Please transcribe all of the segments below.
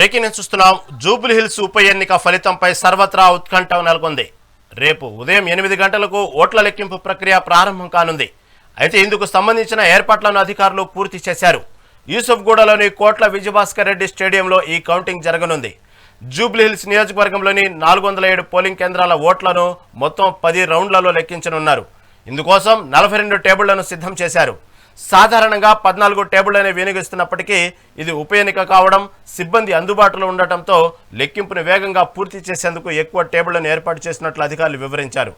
Breaking news చూస్తున్నాం. Jubilee hills ఉప ఎన్నిక ఫలితంపై సర్వత్రా ఉత్కంఠ నెలకొంది. రేపు ఉదయం 8 గంటలకు ఓట్ల లెక్కింపు ప్రక్రియ ప్రారంభం కానుంది. అయితే ఇందుకు సంబంధించిన ఏర్పాట్లను అధికారులు పూర్తి చేశారు. యూసుఫ్గూడలోని కోట్ల విజయభాస్కర్ రెడ్డి స్టేడియంలో ఈ కౌంటింగ్ జరగనుంది. జూబ్లీ హిల్స్ నియోజకవర్గంలోని 407 పోలింగ్ కేంద్రాల ఓట్లను మొత్తం 10 రౌండ్లలో లెక్కించనున్నారు. ఇందుకోసం 42 టేబుళ్లను సిద్ధం చేశారు. సాధారణంగా 14 టేబుళ్లను వినియోగిస్తున్నప్పటికీ ఇది ఉప ఎన్నిక కావడం, సిబ్బంది అందుబాటులో ఉండటంతో లెక్కింపును వేగంగా పూర్తి చేసేందుకు ఎక్కువ టేబుళ్లను ఏర్పాటు చేసినట్లు అధికారులు వివరించారు.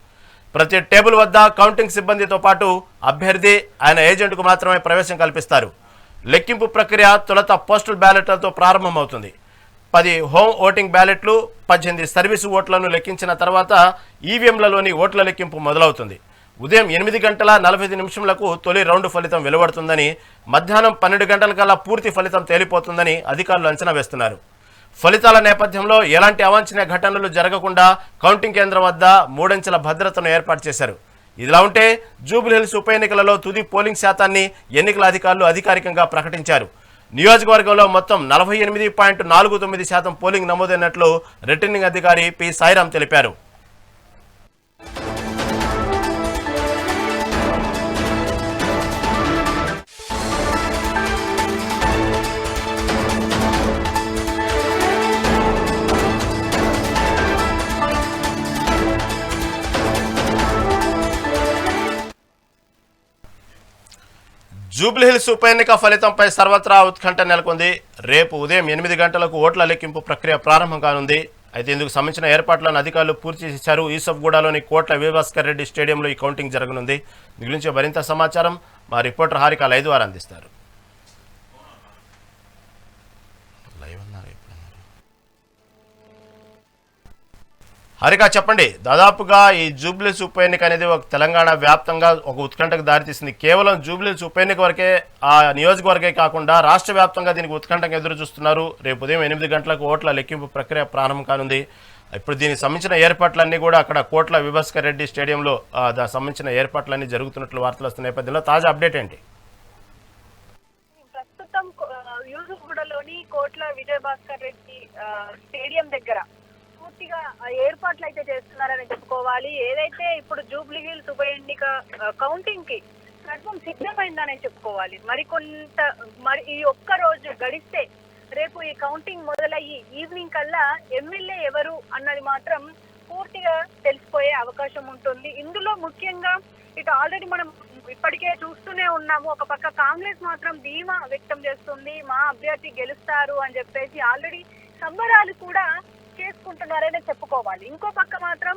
ప్రతి టేబుల్ వద్ద కౌంటింగ్ సిబ్బందితో పాటు అభ్యర్థి, ఆయన ఏజెంట్కు మాత్రమే ప్రవేశం కల్పిస్తారు. లెక్కింపు ప్రక్రియ తొలుత పోస్టల్ బ్యాలెట్లతో ప్రారంభమవుతుంది. 10 హోమ్ ఓటింగ్ బ్యాలెట్లు, 18 సర్వీసు ఓట్లను లెక్కించిన తర్వాత ఈవీఎంలలోని ఓట్ల లెక్కింపు మొదలవుతుంది. ఉదయం 8:45 తొలి రౌండ్ ఫలితం వెలువడుతుందని, మధ్యాహ్నం 12 గంటలకల్లా పూర్తి ఫలితం తేలిపోతుందని అధికారులు అంచనా వేస్తున్నారు. ఫలితాల నేపథ్యంలో ఎలాంటి అవాంఛనీయ ఘటనలు జరగకుండా కౌంటింగ్ కేంద్రం వద్ద 3 అంచెల భద్రతను ఏర్పాటు చేశారు. ఇదిలా ఉంటే జూబ్లీ హిల్స్ ఉప ఎన్నికలలో తుది పోలింగ్ శాతాన్ని ఎన్నికల అధికారులు అధికారికంగా ప్రకటించారు. నియోజకవర్గంలో మొత్తం 48.49% పోలింగ్ నమోదైనట్లు రిటర్నింగ్ అధికారి పి సాయిరాం తెలిపారు. జూబ్లీ హిల్స్ ఉప ఎన్నిక ఫలితంపై సర్వత్రా ఉత్కంఠ నెలకొంది. రేపు ఉదయం 8 గంటలకు ఓట్ల లెక్కింపు ప్రక్రియ ప్రారంభం కానుంది. అయితే ఇందుకు సంబంధించిన ఏర్పాట్లను అధికారులు పూర్తి చేశారు. యూసుఫ్గూడలోని కోట్ల విజయభాస్కర్ రెడ్డి స్టేడియంలో ఈ కౌంటింగ్ జరగనుంది. దీని గురించి మరింత సమాచారం మా రిపోర్టర్ హారిక 5 వారు అందిస్తారు. హారిక చెప్పండి, దాదాపుగా ఈ జూబ్లీహిల్స్ ఉప ఎన్నిక అనేది ఒక తెలంగాణ వ్యాప్తంగా ఒక ఉత్కంఠకు దారితీసింది. కేవలం జూబ్లీహిల్స్ ఉప ఎన్నిక వరకే, ఆ నియోజకవర్గే కాకుండా రాష్ట్ర వ్యాప్తంగా దీనికి ఉత్కంఠంగా ఎదురు చూస్తున్నారు. రేపు ఉదయం 8 గంటలకు ఓట్ల లెక్కింపు ప్రక్రియ ప్రారంభం కానుంది. ఇప్పుడు దీనికి సంబంధించిన ఏర్పాట్లన్నీ కూడా అక్కడ కోట్ల విజయభాస్కర్ రెడ్డి స్టేడియంలో దానికి సంబంధించిన ఏర్పాట్లన్నీ జరుగుతున్నట్లు వార్తలు వస్తున్న నేపథ్యంలో తాజా అప్డేట్ ఏంటి? ప్రస్తుతం యూసుఫ్గూడలోని కోట్ల విజయభాస్కర్ రెడ్డి స్టేడియం దగ్గర పూర్తిగా ఏర్పాట్లు అయితే చేస్తున్నారని చెప్పుకోవాలి. ఏదైతే ఇప్పుడు జూబ్లీ హిల్స్ ఉప ఎన్నిక కౌంటింగ్ కి సర్వం సిద్ధమైందని చెప్పుకోవాలి. మరి ఈ ఒక్క రోజు గడిస్తే రేపు ఈ కౌంటింగ్ మొదలయ్యి ఈవినింగ్ కల్లా ఎమ్మెల్యే ఎవరు అన్నది మాత్రం పూర్తిగా తెలిసిపోయే అవకాశం ఉంటుంది. ఇందులో ముఖ్యంగా ఇటు ఆల్రెడీ మనం ఇప్పటికే చూస్తూనే ఉన్నాము. ఒక పక్క కాంగ్రెస్ మాత్రం ధీమా వ్యక్తం చేస్తుంది, మా అభ్యర్థి గెలుస్తారు అని చెప్పేసి ఆల్రెడీ సంబరాలు కూడా చేసుకుంటున్నారనే చెప్పుకోవాలి. ఇంకో పక్క మాత్రం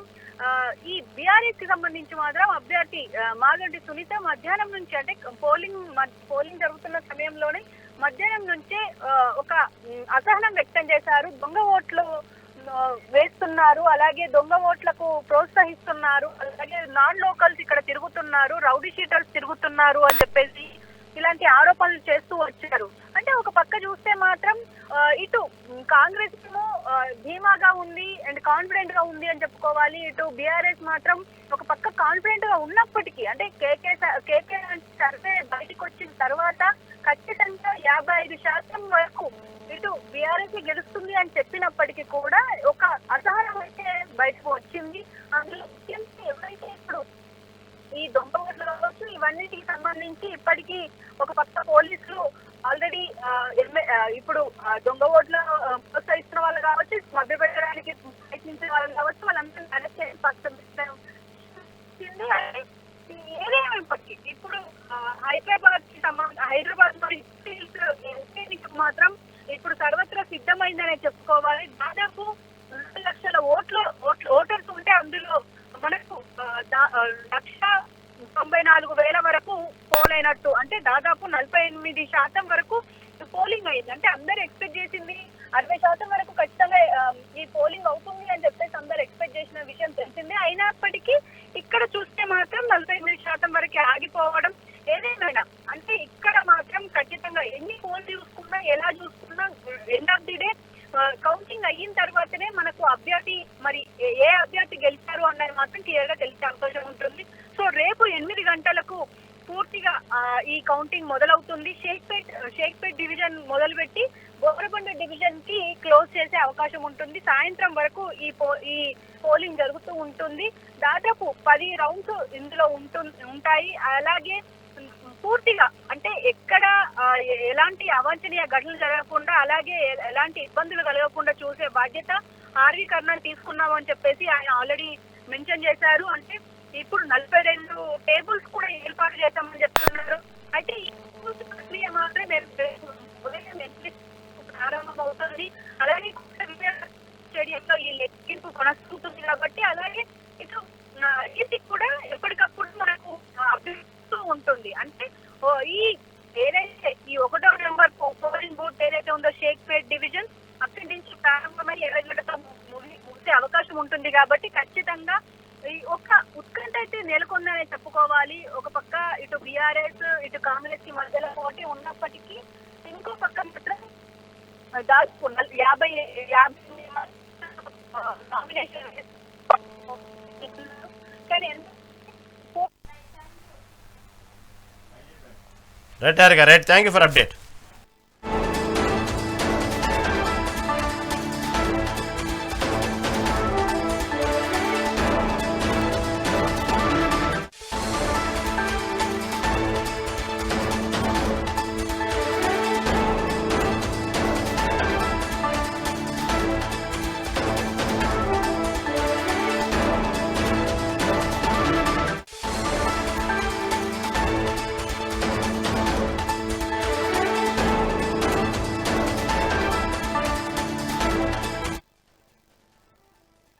ఈ బీఆర్ఎస్ కి సంబంధించి మాత్రం అభ్యర్థి మాగంటి సునీత మధ్యాహ్నం నుంచి, అంటే పోలింగ్ జరుగుతున్న సమయంలోనే మధ్యాహ్నం నుంచే ఒక అసహనం వ్యక్తం చేశారు. దొంగ ఓట్లు వేస్తున్నారు, అలాగే దొంగ ఓట్లకు ప్రోత్సహిస్తున్నారు, అలాగే నాన్ లోకల్స్ ఇక్కడ తిరుగుతున్నారు, రౌడీ షీటర్స్ తిరుగుతున్నారు అని చెప్పేసి ఇలాంటి ఆరోపణలు చేస్తూ వచ్చారు. అంటే ఒక పక్క చూస్తే మాత్రం ఇటు కాంగ్రెస్ ధీమాగా ఉంది అండ్ కాన్ఫిడెంట్ గా ఉంది అని చెప్పుకోవాలి. ఇటు బీఆర్ఎస్ మాత్రం ఒక పక్క కాన్ఫిడెంట్ గా ఉన్నప్పటికీ, అంటే కేకే సర్వే బయటకు వచ్చిన తర్వాత ఖచ్చితంగా 55% వరకు ఇటు బీఆర్ఎస్ గెలుస్తుంది అని చెప్పినప్పటికీ కూడా ఒక అసహనం అయితే బయటకు వచ్చింది. అందులో ఎవరైతే ఇప్పుడు ఈ దొంగ ఓట్లు కావచ్చు, ఇవన్నిటికి సంబంధించి ఇప్పటికీ ఒక పక్క పోలీసులు ఆల్రెడీ ఇప్పుడు దొంగ ఓట్లు ప్రోత్సహిస్తున్న వాళ్ళు కావచ్చు, మభ్య పెట్టడానికి ప్రయత్నించిన వాళ్ళు కావచ్చు, వాళ్ళందరూ అరెస్ట్ చేసి పక్కన ఏదేమైనప్పటికీ ఇప్పుడు హైదరాబాద్ మాత్రం ఇప్పుడు సర్వత్రా సిద్ధమైందనే చెప్పుకోవాలి. దాదాపు 2 లక్షల ఓటర్స్ ఉంటే అందులో మనకు 1,94,000 వరకు పోల్ అయినట్టు, అంటే దాదాపు 48% వరకు పోలింగ్ అయింది. అంటే అందరు ఎక్స్పెక్ట్ చేసింది 60% వరకు ఖచ్చితంగా ఈ పోలింగ్ అవుతుంది అని చెప్పేసి అందరు ఎక్స్పెక్ట్ చేసిన విషయం తెలిసిందే. అయినప్పటికీ ఇక్కడ చూస్తే మాత్రం 48% వరకు ఆగిపోవడం, ఏదేమైనా అంటే ఇక్కడ మాత్రం ఖచ్చితంగా ఎన్ని పోల్ చూసుకున్నా ఎలా చూసుకున్నా end of the day counting అయిన తర్వాతనే మనకు అభ్యర్థి, మరి ఏ అభ్యర్థి గెలిచారు అన్నది మాత్రం క్లియర్ గా తెలిసే అవకాశం ఉంటుంది. సో రేపు 8 గంటలకు పూర్తిగా ఈ కౌంటింగ్ మొదలవుతుంది. షేక్పేట్ డివిజన్ మొదలుపెట్టి బోరబండ డివిజన్ కి క్లోజ్ చేసే అవకాశం ఉంటుంది. సాయంత్రం వరకు ఈ పోలింగ్ జరుగుతూ ఉంటుంది. దాదాపు 10 రౌండ్స్ ఇందులో ఉంటాయి. అలాగే పూర్తిగా అంటే ఎక్కడ ఎలాంటి అవాంఛనీయ ఘటనలు జరగకుండా, అలాగే ఎలాంటి ఇబ్బందులు కలగకుండా చూసే బాధ్యత ఆర్వి కర్ణన్ తీసుకున్నామని చెప్పేసి ఆయన ఆల్రెడీ మెన్షన్ చేశారు. అంటే ఇప్పుడు 42 టేబుల్స్ కూడా ఏర్పాటు చేశామని చెప్తున్నారు. అయితే ఈ ప్రక్రియ మాత్రమే ప్రారంభం అవుతుంది. అలాగే స్టేడియంలో ఈ లెక్కింపు కొనసాగుతుంది కాబట్టి, అలాగే ఇటు ఇది కూడా ఎప్పటికప్పుడు మనకు అభివృద్ధి ఉంటుంది. అంటే ఏదైతే ఈ 1వ నెంబర్ పోలింగ్ బూత్ ఏదైతే ఉందో షేక్పేట్ డివిజన్, అక్కడి నుంచి ప్రారంభమై 20 గంటలతో ముగిసే అవకాశం ఉంటుంది. కాబట్టి ఖచ్చితంగా ఈ ఒక ఉత్కంఠ అయితే నెలకొందనే చెప్పుకోవాలి. ఒక పక్క ఇటు బీఆర్ఎస్ ఇటు కాంగ్రెస్ కి మధ్యలో పోటీ ఉన్నప్పటికీ, ఇంకో పక్క మాత్రం దాదాపు 50 నామినేషన్ కానీ right thank you for update.